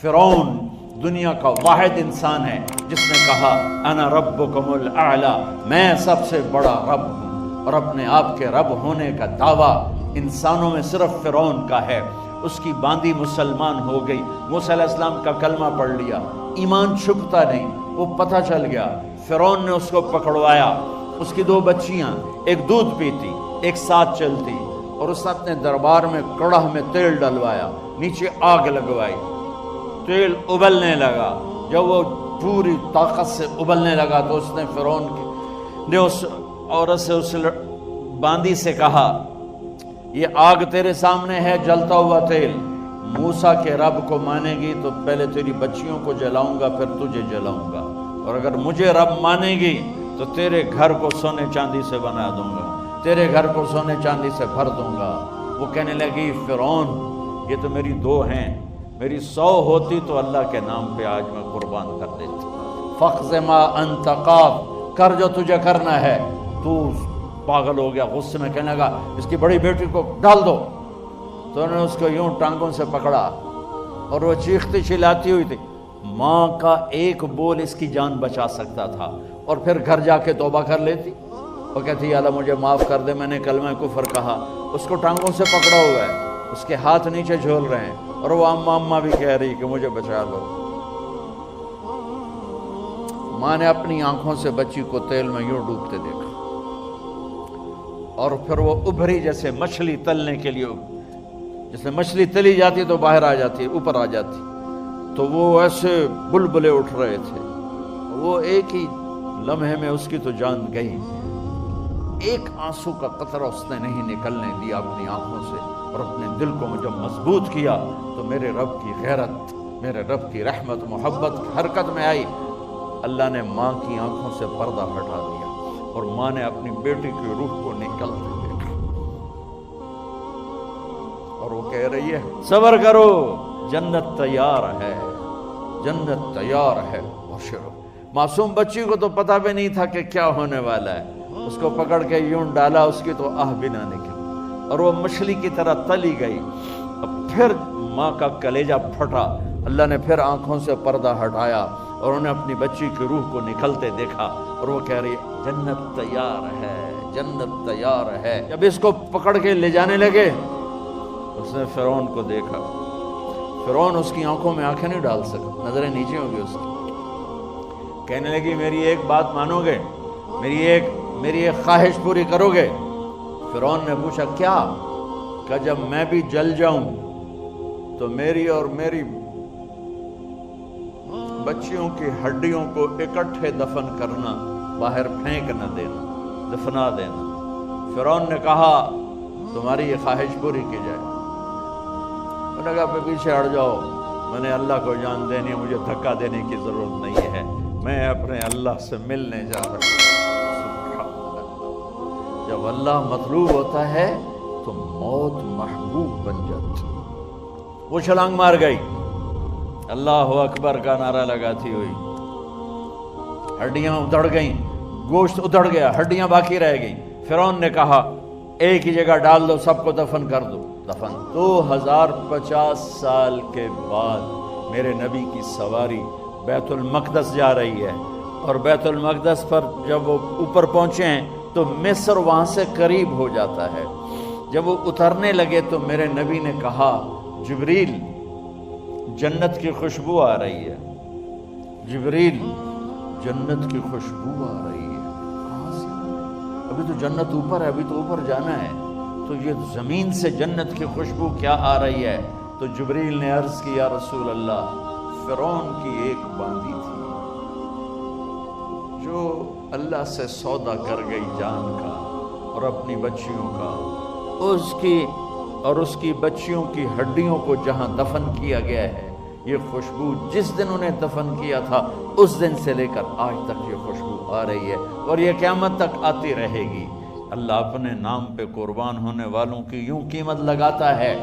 فرعون دنیا کا واحد انسان ہے جس نے کہا انا ربکم الاعلی، میں سب سے بڑا رب ہوں، اور اپنے آپ کے رب ہونے کا دعویٰ انسانوں میں صرف فرعون کا ہے۔ اس کی باندی مسلمان ہو گئی، موسیٰ علیہ السلام کا کلمہ پڑھ لیا، ایمان چھپتا نہیں، وہ پتہ چل گیا۔ فرعون نے اس کو پکڑوایا، اس کی 2 بچیاں، ایک دودھ پیتی ایک ساتھ چلتی، اور اس نے اپنے دربار میں کڑاہ میں تیل ڈلوایا، نیچے آگ لگوائی، تیل ابلنے لگا۔ جب وہ پوری طاقت سے ابلنے لگا تو اس نے فرعون نے اس عورت سے، اس باندی سے کہا یہ آگ تیرے سامنے ہے، جلتا ہوا تیل، موسیٰ کے رب کو مانے گی تو پہلے تیری بچیوں کو جلاؤں گا پھر تجھے جلاؤں گا، اور اگر مجھے رب مانے گی تو تیرے گھر کو سونے چاندی سے بنا دوں گا، تیرے گھر کو سونے چاندی سے بھر دوں گا۔ وہ کہنے لگی فرعون یہ تو میری 2 ہیں، میری 100 ہوتی تو اللہ کے نام پہ آج میں قربان کر دیتی۔ فَاقْضِ مَا أَنْتَ قَاضٍ، کر جو تجھے کرنا ہے۔ تو پاگل ہو گیا، غصے میں کہنے لگا اس کی بڑی بیٹی کو ڈال دو۔ تو انہوں نے اس کو یوں ٹانگوں سے پکڑا اور وہ چیختی چلاتی ہوئی تھی۔ ماں کا ایک بول اس کی جان بچا سکتا تھا، اور پھر گھر جا کے توبہ کر لیتی۔ وہ کہتی یا اللہ مجھے معاف کر دے، میں نے کلمہ کفر کہا۔ اس کو ٹانگوں سے پکڑا ہوا ہے، اس کے ہاتھ نیچے جھول رہے ہیں، اور وہ اماں بھی کہہ رہی کہ مجھے بچا لو۔ ماں نے اپنی آنکھوں سے بچی کو تیل میں یوں ڈوبتے دیکھا، اور پھر وہ ابھری جیسے مچھلی تلنے کے لیے، جیسے مچھلی تلی جاتی تو باہر آ جاتی، اوپر آ جاتی، تو وہ ایسے بلبلے اٹھ رہے تھے۔ وہ ایک ہی لمحے میں اس کی تو جان گئی، ایک آنسو کا قطرہ اس نے نہیں نکلنے دیا اپنی آنکھوں سے، اور اپنے دل کو جب مضبوط کیا تو میرے رب کی غیرت، میرے رب کی رحمت محبت حرکت میں آئی۔ اللہ نے ماں کی آنکھوں سے پردہ ہٹا دیا، اور ماں نے اپنی بیٹی کی روح کو نکلتے دیکھا، اور وہ کہہ رہی ہے صبر کرو، جنت تیار ہے، جنت تیار ہے۔ معصوم بچی کو تو پتہ بھی نہیں تھا کہ کیا ہونے والا ہے، اس کو پکڑ کے یوں ڈالا، اس کی تو آہ بھی نہ نکلی، اور وہ مچھلی کی طرح تلی گئی۔ اب پھر ماں کا کلیجہ پھٹا، اللہ نے پھر آنکھوں سے پردہ ہٹایا، اور انہیں اپنی بچی کی روح کو نکلتے دیکھا، اور وہ کہہ رہی ہے جنت تیار ہے، جنت تیار ہے۔ جب اس کو پکڑ کے لے جانے لگے، اس نے فرعون کو دیکھا۔ فرعون اس کی آنکھوں میں آنکھیں نہیں ڈال سکا، نظریں نیچے ہو گئی اس کی۔ کہنے لگی میری ایک بات مانو گے، میری ایک خواہش پوری کرو گے؟ فرعون نے پوچھا کیا؟ کہ جب میں بھی جل جاؤں تو میری اور میری بچیوں کی ہڈیوں کو اکٹھے دفن کرنا، باہر پھینک نہ دینا، دفنا دینا۔ فرعون نے کہا تمہاری یہ خواہش پوری کی جائے۔ انہوں نے کہا پہ پیچھے ہٹ جاؤ، میں نے اللہ کو جان دینی ہے، مجھے دھکا دینے کی ضرورت نہیں ہے، میں اپنے اللہ سے ملنے جا رہا ہوں۔ جب اللہ مطلوب ہوتا ہے تو موت محبوب بن جاتی۔ وہ چھلانگ مار گئی، اللہ اکبر کا نعرہ لگاتی ہوئی، ہڈیاں ادھڑ گئیں، گوشت ادھڑ گیا، ہڈیاں باقی رہ گئیں۔ فرعون نے کہا ایک ہی جگہ ڈال دو، سب کو دفن کر دو۔ دفن 2050 سال کے بعد میرے نبی کی سواری بیت المقدس جا رہی ہے، اور بیت المقدس پر جب وہ اوپر پہنچے ہیں تو مصر وہاں سے قریب ہو جاتا ہے۔ جب وہ اترنے لگے تو میرے نبی نے کہا جبریل جنت کی خوشبو آ رہی ہے، جبریل جنت کی خوشبو آ رہی ہے۔ کہاں سے؟ ابھی تو جنت اوپر ہے، ابھی تو اوپر جانا ہے، تو یہ زمین سے جنت کی خوشبو کیا آ رہی ہے؟ تو جبریل نے عرض کی یا رسول اللہ، فرعون کی ایک باندی تھی جو اللہ سے سودا کر گئی جان کا اور اپنی بچیوں کا، اس کی بچیوں کی ہڈیوں کو جہاں دفن کیا گیا ہے، یہ خوشبو جس دن انہیں دفن کیا تھا اس دن سے لے کر آج تک یہ خوشبو آ رہی ہے، اور یہ قیامت تک آتی رہے گی۔ اللہ اپنے نام پہ قربان ہونے والوں کی یوں قیمت لگاتا ہے۔